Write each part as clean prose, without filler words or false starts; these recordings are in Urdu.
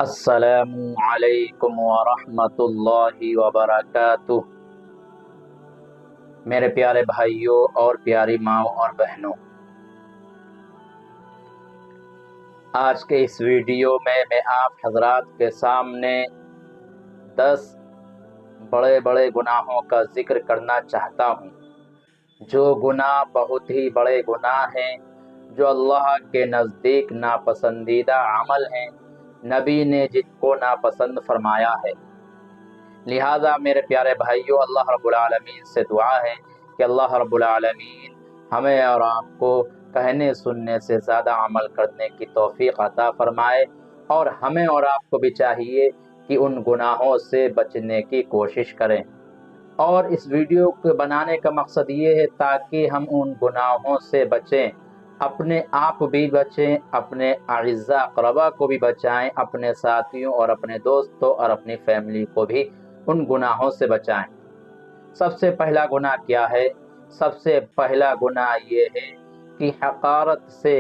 السلام علیکم ورحمۃ اللہ وبرکاتہ۔ میرے پیارے بھائیوں اور پیاری ماں اور بہنوں، آج کے اس ویڈیو میں آپ حضرات کے سامنے 10 بڑے بڑے گناہوں کا ذکر کرنا چاہتا ہوں، جو گناہ بہت ہی بڑے گناہ ہیں، جو اللہ کے نزدیک ناپسندیدہ عمل ہیں، نبی نے جن کو ناپسند فرمایا ہے۔ لہذا میرے پیارے بھائیوں، اللہ رب العالمین سے دعا ہے کہ اللہ رب العالمین ہمیں اور آپ کو کہنے سننے سے زیادہ عمل کرنے کی توفیق عطا فرمائے، اور ہمیں اور آپ کو بھی چاہیے کہ ان گناہوں سے بچنے کی کوشش کریں۔ اور اس ویڈیو کو بنانے کا مقصد یہ ہے تاکہ ہم ان گناہوں سے بچیں، اپنے آپ بھی بچیں، اپنے اعزاء اقربا کو بھی بچائیں، اپنے ساتھیوں اور اپنے دوستوں اور اپنی فیملی کو بھی ان گناہوں سے بچائیں۔ سب سے پہلا گناہ کیا ہے؟ سب سے پہلا گناہ یہ ہے کہ حقارت سے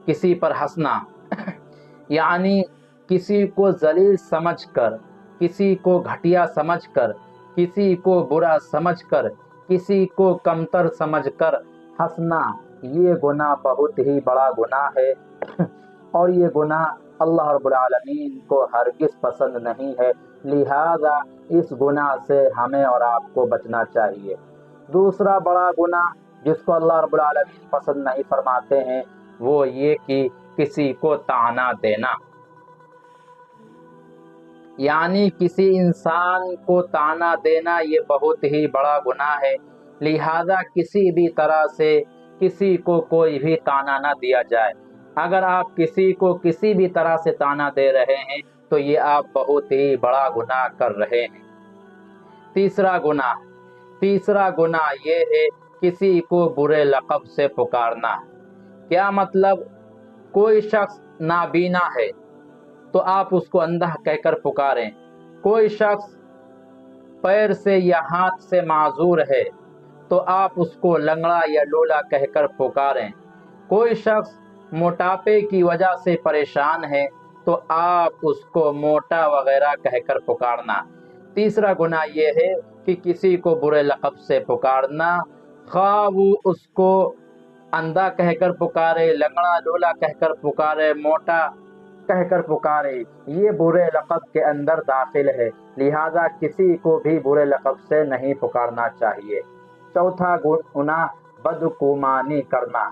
کسی پر ہنسنا، یعنی کسی کو ذلیل سمجھ کر، کسی کو گھٹیا سمجھ کر، کسی کو برا سمجھ کر، کسی کو کمتر سمجھ کر ہنسنا، یہ گناہ بہت ہی بڑا گناہ ہے، اور یہ گناہ اللہ رب العالمین کو ہرگز پسند نہیں ہے۔ لہذا اس گناہ سے ہمیں اور آپ کو بچنا چاہیے۔ دوسرا بڑا گناہ جس کو اللہ رب العالمین پسند نہیں فرماتے ہیں، وہ یہ کہ کسی کو طعنہ دینا، یعنی کسی انسان کو طعنہ دینا، یہ بہت ہی بڑا گناہ ہے۔ لہذا کسی بھی طرح سے کسی کو کوئی بھی طعنہ نہ دیا جائے۔ اگر آپ کسی کو کسی بھی طرح سے طعنہ دے رہے ہیں تو یہ آپ بہت ہی بڑا گناہ کر رہے ہیں۔ تیسرا گناہ یہ ہے کسی کو برے لقب سے پکارنا۔ کیا مطلب؟ کوئی شخص نابینا ہے تو آپ اس کو اندھا کہہ کر پکاریں، کوئی شخص پیر سے یا ہاتھ سے معذور ہے تو آپ اس کو لنگڑا یا لولا کہہ کر پکاریں، کوئی شخص موٹاپے کی وجہ سے پریشان ہے تو آپ اس کو موٹا وغیرہ کہہ کر پکارنا۔ تیسرا گناہ یہ ہے کہ کسی کو برے لقب سے پکارنا، خواہ وہ اس کو اندھا کہہ کر پکارے، لنگڑا لولا کہہ کر پکارے، موٹا کہہ کر پکارے، یہ برے لقب کے اندر داخل ہے۔ لہذا کسی کو بھی برے لقب سے نہیں پکارنا چاہیے۔ چوتھا گناہ بدگمانی کرنا،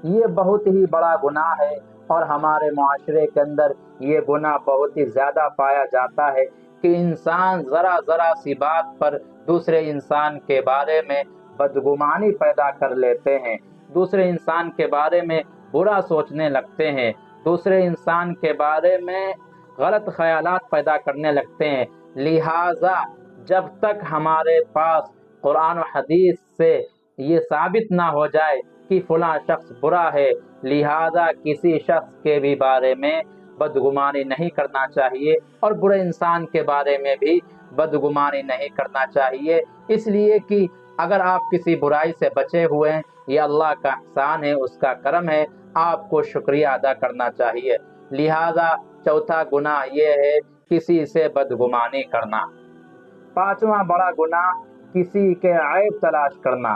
یہ بہت ہی بڑا گناہ ہے، اور ہمارے معاشرے کے اندر یہ گناہ بہت ہی زیادہ پایا جاتا ہے کہ انسان ذرا ذرا سی بات پر دوسرے انسان کے بارے میں بدگمانی پیدا کر لیتے ہیں، دوسرے انسان کے بارے میں برا سوچنے لگتے ہیں، دوسرے انسان کے بارے میں غلط خیالات پیدا کرنے لگتے ہیں۔ لہذا جب تک ہمارے پاس قرآن و حدیث سے یہ ثابت نہ ہو جائے کہ فلاں شخص برا ہے، لہذا کسی شخص کے بھی بارے میں بدگمانی نہیں کرنا چاہیے، اور برے انسان کے بارے میں بھی بدگمانی نہیں کرنا چاہیے، اس لیے کہ اگر آپ کسی برائی سے بچے ہوئے ہیں، یہ اللہ کا احسان ہے، اس کا کرم ہے، آپ کو شکریہ ادا کرنا چاہیے۔ لہذا چوتھا گناہ یہ ہے کسی سے بدگمانی کرنا۔ پانچواں بڑا گناہ کسی کے عیب تلاش کرنا،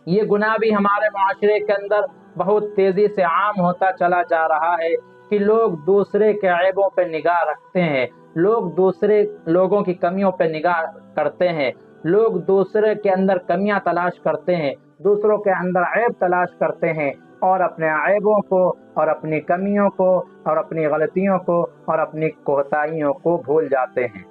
یہ گناہ بھی ہمارے معاشرے کے اندر بہت تیزی سے عام ہوتا چلا جا رہا ہے کہ لوگ دوسرے کے عیبوں پہ نگاہ رکھتے ہیں، لوگ دوسرے لوگوں کی کمیوں پہ نگاہ کرتے ہیں، لوگ دوسرے کے اندر کمیاں تلاش کرتے ہیں، دوسروں کے اندر عیب تلاش کرتے ہیں، اور اپنے عیبوں کو اور اپنی کمیوں کو اور اپنی غلطیوں کو اور اپنی کوتاہیوں کو بھول جاتے ہیں۔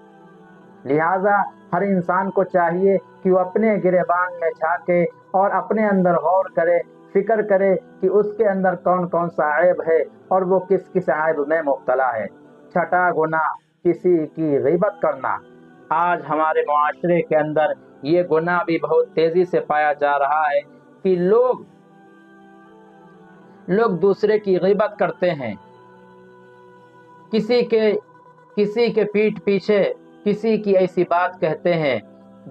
لہذا ہر انسان کو چاہیے کہ وہ اپنے گریبان میں جھانکے اور اپنے اندر غور کرے، فکر کرے کہ اس کے اندر کون کون سا عیب ہے اور وہ کس کس عیب میں مبتلا ہے۔ چھٹا گناہ کسی کی غیبت کرنا، آج ہمارے معاشرے کے اندر یہ گناہ بھی بہت تیزی سے پایا جا رہا ہے کہ لوگ دوسرے کی غیبت کرتے ہیں، کسی کے پیٹھ پیچھے کسی کی ایسی بات کہتے ہیں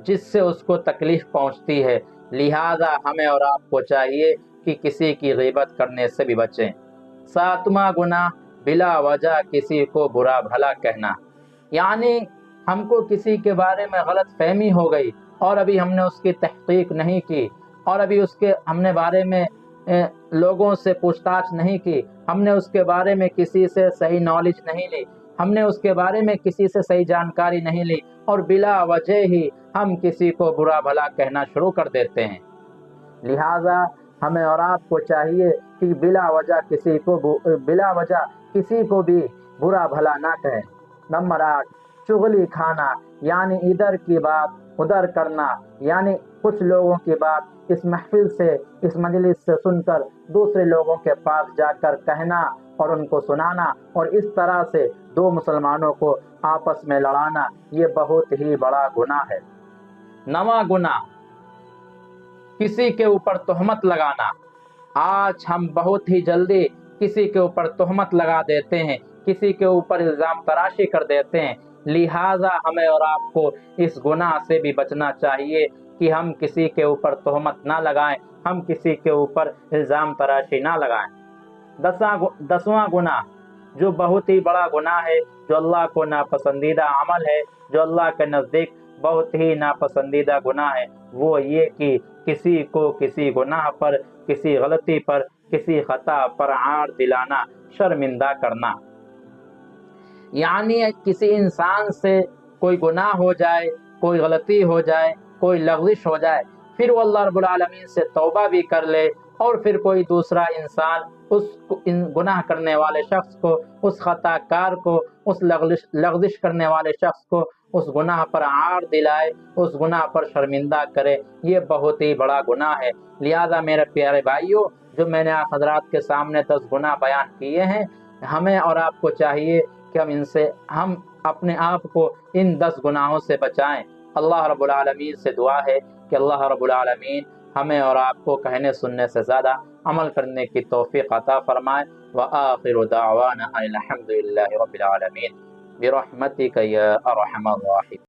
جس سے اس کو تکلیف پہنچتی ہے۔ لہذا ہمیں اور آپ کو چاہیے کہ کسی کی غیبت کرنے سے بھی بچیں۔ ساتواں گناہ بلا وجہ کسی کو برا بھلا کہنا، یعنی ہم کو کسی کے بارے میں غلط فہمی ہو گئی اور ابھی ہم نے اس کی تحقیق نہیں کی، اور ابھی اس کے ہم نے بارے میں لوگوں سے پوچھ تاچھ نہیں کی، ہم نے اس کے بارے میں کسی سے صحیح نالج نہیں لی، ہم نے اس کے بارے میں کسی سے صحیح جانکاری نہیں لی، اور بلا وجہ ہی ہم کسی کو برا بھلا کہنا شروع کر دیتے ہیں۔ لہٰذا ہمیں اور آپ کو چاہیے کہ بلا وجہ کسی کو بھی برا بھلا نہ کہیں۔ نمبر 8، چغلی کھانا، یعنی ادھر کی بات ادھر کرنا، یعنی کچھ لوگوں کی بات اس محفل سے، اس مجلس سے سن کر دوسرے لوگوں کے پاس جا کر کہنا اور ان کو سنانا، اور اس طرح سے دو مسلمانوں کو آپس میں لڑانا، یہ بہت ہی بڑا گناہ ہے۔ 9واں گناہ، کسی کے اوپر تہمت لگانا۔ آج ہم بہت ہی جلدی کسی کے اوپر تہمت لگا دیتے ہیں، کسی کے اوپر الزام تراشی کر دیتے ہیں، لہٰذا ہمیں اور آپ کو اس گناہ سے بھی بچنا چاہیے کہ ہم کسی کے اوپر تہمت نہ لگائیں، ہم کسی کے اوپر الزام تراشی نہ لگائیں۔ 10واں گناہ، جو بہت ہی بڑا گناہ ہے، جو اللہ کو ناپسندیدہ عمل ہے، جو اللہ کے نزدیک بہت ہی ناپسندیدہ گناہ ہے، وہ یہ کہ کسی کو کسی گناہ پر، کسی غلطی پر، کسی خطا پر عار دلانا، شرمندہ کرنا۔ یعنی کسی انسان سے کوئی گناہ ہو جائے، کوئی غلطی ہو جائے، کوئی لغزش ہو جائے، پھر وہ اللہ رب العالمین سے توبہ بھی کر لے، اور پھر کوئی دوسرا انسان اس گناہ کرنے والے شخص کو، اس خطا کار کو، اس لغزش کرنے والے شخص کو اس گناہ پر عار دلائے، اس گناہ پر شرمندہ کرے، یہ بہت ہی بڑا گناہ ہے۔ لہذا میرے پیارے بھائیوں، جو میں نے آپ حضرات کے سامنے 10 گناہ بیان کیے ہیں، ہمیں اور آپ کو چاہیے کہ ہم اپنے آپ کو ان 10 گناہوں سے بچائیں۔ اللہ رب العالمین سے دعا ہے کہ اللہ رب العالمین ہمیں اور آپ کو کہنے سننے سے زیادہ عمل کرنے کی توفیق عطا فرمائے۔ وآخر دعوانا الحمد للہ رب العالمین برحمتک یا ارحم الراحمین۔